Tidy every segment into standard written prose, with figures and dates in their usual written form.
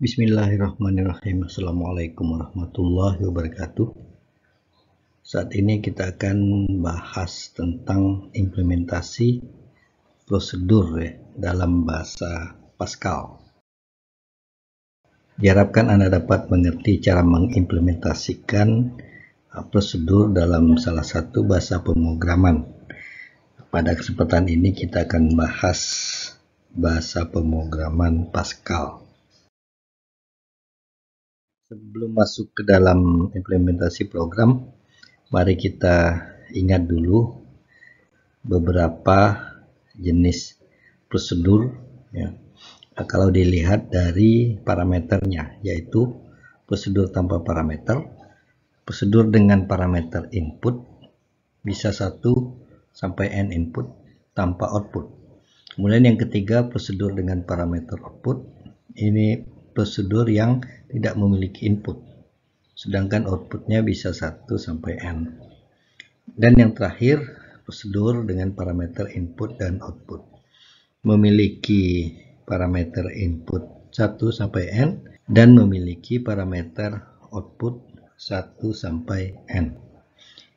Bismillahirrahmanirrahim. Assalamualaikum warahmatullahi wabarakatuh. Saat ini kita akan bahas tentang implementasi prosedur dalam bahasa Pascal. Diharapkan Anda dapat mengerti cara mengimplementasikan prosedur dalam salah satu bahasa pemrograman. Pada kesempatan ini kita akan bahas bahasa pemrograman Pascal. Sebelum masuk ke dalam implementasi program, mari kita ingat dulu beberapa jenis prosedur ya. Kalau dilihat dari parameternya, yaitu prosedur tanpa parameter, prosedur dengan parameter input, bisa 1 sampai n input tanpa output. Kemudian yang ketiga, prosedur dengan parameter output. Ini prosedur yang tidak memiliki input, sedangkan outputnya bisa 1 sampai n. Dan yang terakhir, prosedur dengan parameter input dan output, memiliki parameter input 1 sampai n dan memiliki parameter output 1 sampai n.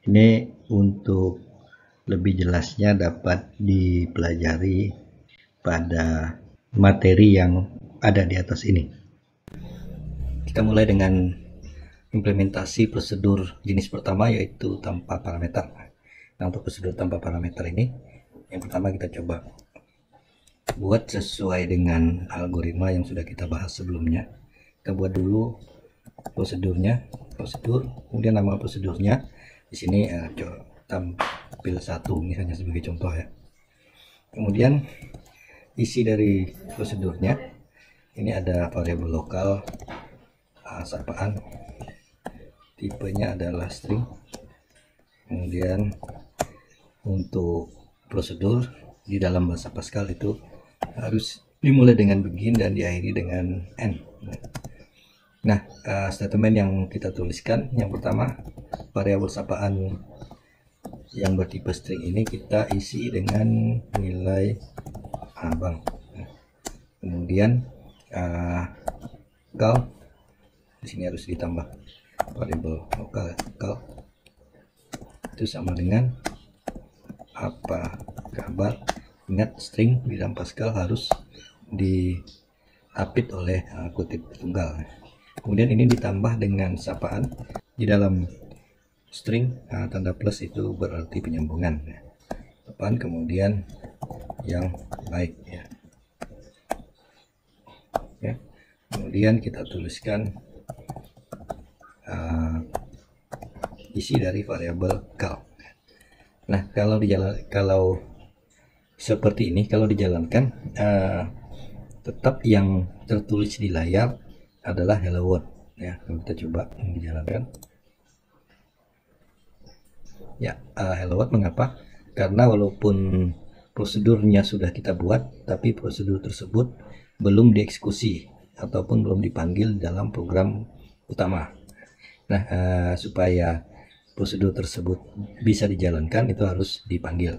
Ini untuk lebih jelasnya dapat dipelajari pada materi yang ada di atas ini. Kita mulai dengan implementasi prosedur jenis pertama, yaitu tanpa parameter. Nah, untuk prosedur tanpa parameter ini, yang pertama kita coba buat sesuai dengan algoritma yang sudah kita bahas sebelumnya. Kita buat dulu prosedurnya, kemudian nama prosedurnya. Di sini tampil 1, ini hanya sebagai contoh ya. Kemudian isi dari prosedurnya, ini ada variabel lokal, sapaan, tipenya adalah string. Kemudian untuk prosedur di dalam bahasa Pascal itu harus dimulai dengan begin dan diakhiri dengan n. Nah, statement yang kita tuliskan, yang pertama, variabel sapaan yang bertipe string ini kita isi dengan nilai abang. Kemudian lokal, di sini harus ditambah variabel lokal itu sama dengan apa kabar. Ingat, string di dalam Pascal harus diapit oleh kutip tunggal. Kemudian ini ditambah dengan sapaan di dalam string, tanda plus itu berarti penyambungan. Sapaan kemudian yang baik ya. Kemudian kita tuliskan isi dari variabel cal. Nah, kalau seperti ini, kalau dijalankan, tetap yang tertulis di layar adalah hello world ya. Kalau kita coba dijalankan ya, hello world. Mengapa? Karena walaupun prosedurnya sudah kita buat, tapi prosedur tersebut belum dieksekusi ataupun belum dipanggil dalam program utama. Nah, supaya prosedur tersebut bisa dijalankan, itu harus dipanggil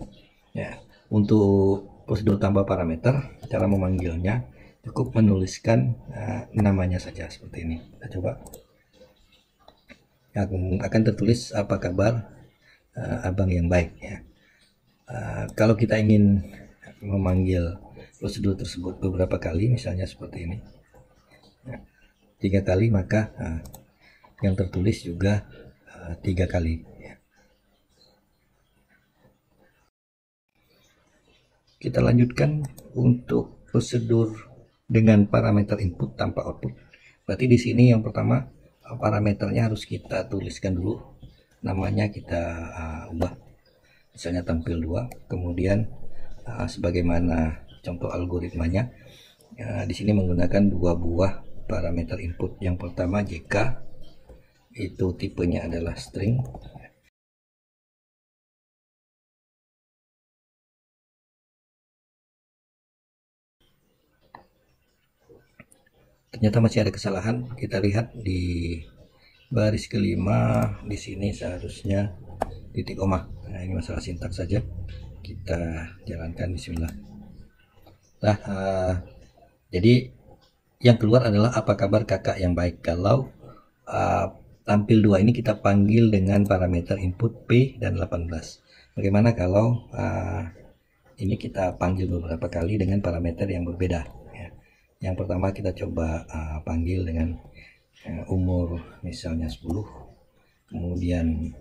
ya. Untuk prosedur tanpa parameter, cara memanggilnya cukup menuliskan namanya saja seperti ini. Kita coba. Akan tertulis apa kabar abang yang baik ya. Kalau kita ingin memanggil prosedur tersebut beberapa kali, misalnya seperti ini, 3 kali, maka yang tertulis juga 3 kali ya. Kita lanjutkan untuk prosedur dengan parameter input tanpa output. Berarti di sini yang pertama, parameternya harus kita tuliskan dulu, namanya kita ubah, misalnya tampil 2. Kemudian sebagaimana contoh algoritmanya, di sini menggunakan 2 buah parameter input. Yang pertama JK, itu tipenya adalah string. Ternyata masih ada kesalahan. Kita lihat di baris kelima, di sini seharusnya titik koma. Nah, ini masalah sintaks saja. Kita jalankan, bismillah. Nah, jadi yang keluar adalah apa kabar kakak yang baik. Kalau tampil 2 ini kita panggil dengan parameter input P dan 18. Bagaimana kalau ini kita panggil beberapa kali dengan parameter yang berbeda ya. Yang pertama kita coba panggil dengan umur misalnya 10. Kemudian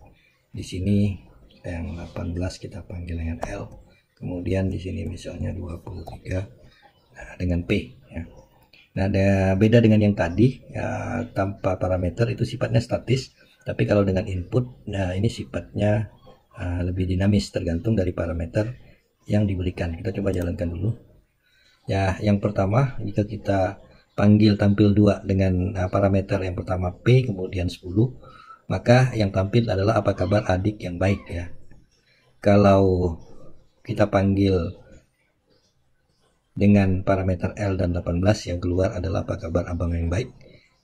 di sini yang 18 kita panggil dengan L. Kemudian di sini misalnya 23 dengan P ya. Nah, ada beda dengan yang tadi ya, tanpa parameter itu sifatnya statis, tapi kalau dengan input, nah ini sifatnya lebih dinamis tergantung dari parameter yang diberikan. Kita coba jalankan dulu. Ya, yang pertama jika kita panggil tampil 2 dengan parameter yang pertama P kemudian 10, maka yang tampil adalah apa kabar adik yang baik ya. Kalau kita panggil dengan parameter L dan 18, yang keluar adalah apa kabar abang yang baik.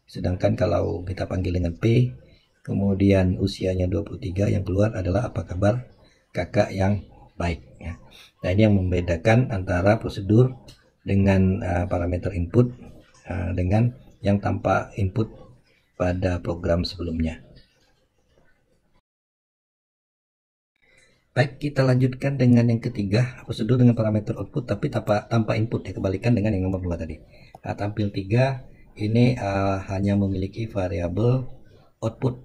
Sedangkan kalau kita panggil dengan P kemudian usianya 23, yang keluar adalah apa kabar kakak yang baik ya. Nah, ini yang membedakan antara prosedur dengan parameter input dengan yang tanpa input pada program sebelumnya. Baik, kita lanjutkan dengan yang ketiga, prosedur dengan parameter output tapi tanpa input ya, kebalikan dengan yang nomor 2 tadi. Tampil 3 ini hanya memiliki variabel output.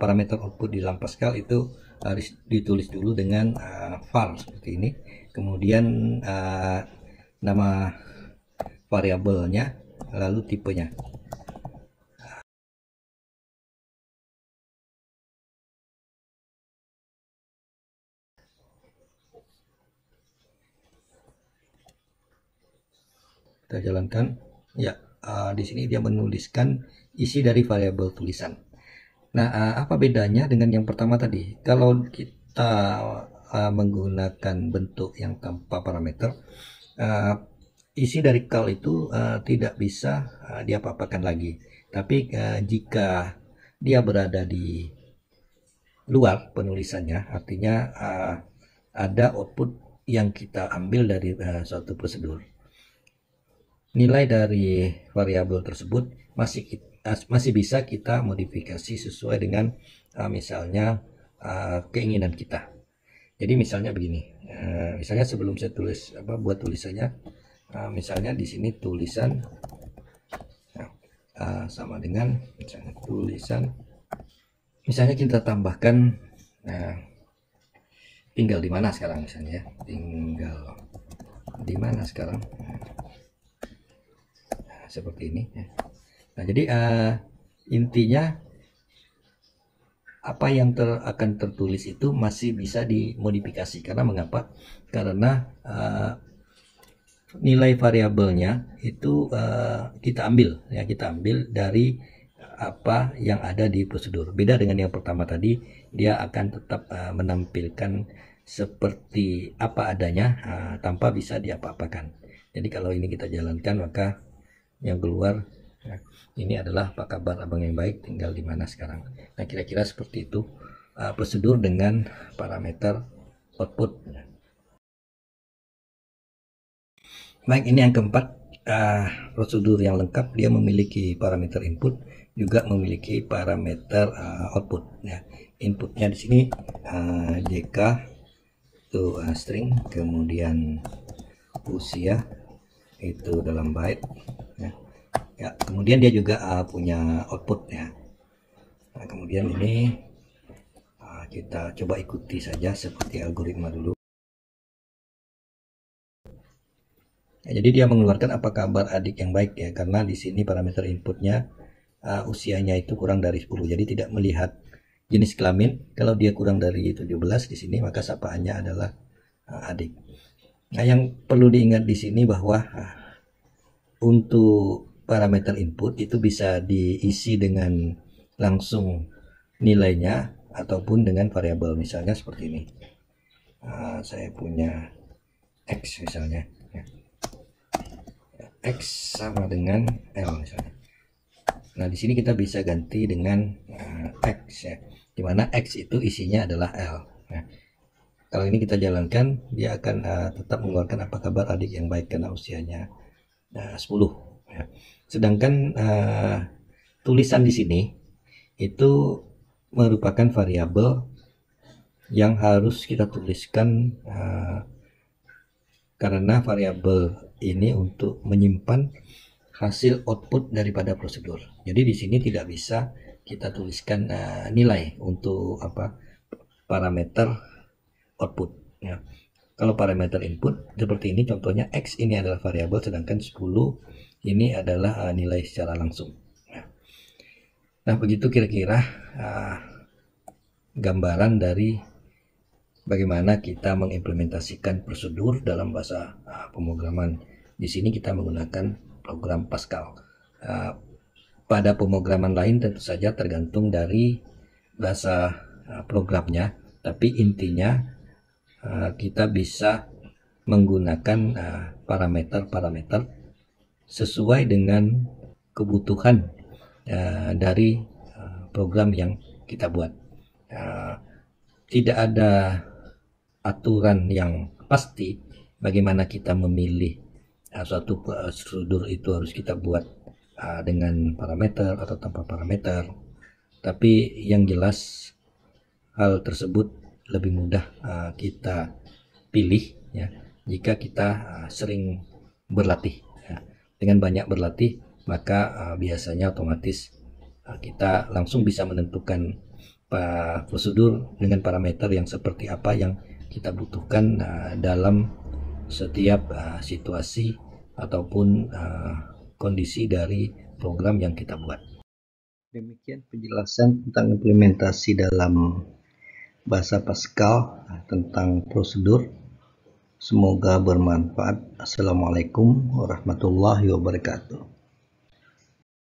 Parameter output di dalam Pascal itu harus ditulis dulu dengan var seperti ini. Kemudian nama variabelnya, lalu tipenya. Kita jalankan ya. Di sini dia menuliskan isi dari variabel tulisan. Nah, apa bedanya dengan yang pertama tadi? Kalau kita menggunakan bentuk yang tanpa parameter, isi dari cal itu tidak bisa diapa-apakan lagi. Tapi jika dia berada di luar penulisannya, artinya ada output yang kita ambil dari suatu prosedur. Nilai dari variabel tersebut masih bisa kita modifikasi sesuai dengan misalnya keinginan kita. Jadi misalnya begini, misalnya sebelum saya tulis buat tulisannya, misalnya di sini tulisan sama dengan misalnya tulisan, misalnya kita tambahkan tinggal di mana sekarang misalnya ya, tinggal di mana sekarang. Seperti ini ya. Nah, jadi intinya apa yang akan tertulis itu masih bisa dimodifikasi. Karena mengapa? Karena nilai variabelnya itu kita ambil dari apa yang ada di prosedur. Beda dengan yang pertama tadi, dia akan tetap menampilkan seperti apa adanya tanpa bisa diapa-apakan. Jadi kalau ini kita jalankan, maka yang keluar ini adalah apa kabar abang yang baik, tinggal di mana sekarang. Nah, kira-kira seperti itu prosedur dengan parameter output. Baik, ini yang keempat, prosedur yang lengkap. Dia memiliki parameter input, juga memiliki parameter output ya. Inputnya di sini JK itu string, kemudian usia itu dalam byte ya, kemudian dia juga punya output ya. Nah, kemudian ini kita coba ikuti saja seperti algoritma dulu ya. Jadi dia mengeluarkan apa kabar adik yang baik ya, karena di sini parameter inputnya usianya itu kurang dari 10, jadi tidak melihat jenis kelamin. Kalau dia kurang dari 17 di sini, maka sapaannya adalah adik. Nah, yang perlu diingat di sini bahwa untuk parameter input itu bisa diisi dengan langsung nilainya ataupun dengan variabel. Misalnya seperti ini, saya punya X misalnya ya. X sama dengan L misalnya. Nah, di sini kita bisa ganti dengan X ya, dimana X itu isinya adalah L. Nah, kalau ini kita jalankan, dia akan tetap mengeluarkan apa kabar adik yang baik karena usianya 10 Ya. Sedangkan tulisan di sini itu merupakan variabel yang harus kita tuliskan karena variabel ini untuk menyimpan hasil output daripada prosedur. Jadi di sini tidak bisa kita tuliskan nilai untuk parameter output. Ya. Kalau parameter input seperti ini, contohnya X ini adalah variabel, sedangkan 10 ini adalah nilai secara langsung. Nah, begitu kira-kira gambaran dari bagaimana kita mengimplementasikan prosedur dalam bahasa pemrograman. Di sini kita menggunakan program Pascal. Pada pemrograman lain tentu saja tergantung dari bahasa programnya, tapi intinya kita bisa menggunakan parameter-parameter sesuai dengan kebutuhan dari program yang kita buat. Tidak ada aturan yang pasti bagaimana kita memilih suatu prosedur itu harus kita buat dengan parameter atau tanpa parameter. Tapi yang jelas hal tersebut lebih mudah kita pilih ya jika kita sering berlatih. Ya. Dengan banyak berlatih maka biasanya otomatis kita langsung bisa menentukan prosedur dengan parameter yang seperti apa yang kita butuhkan dalam setiap situasi ataupun kondisi dari program yang kita buat. Demikian penjelasan tentang implementasi dalam bahasa Pascal tentang prosedur. Semoga bermanfaat. Assalamualaikum warahmatullahi wabarakatuh.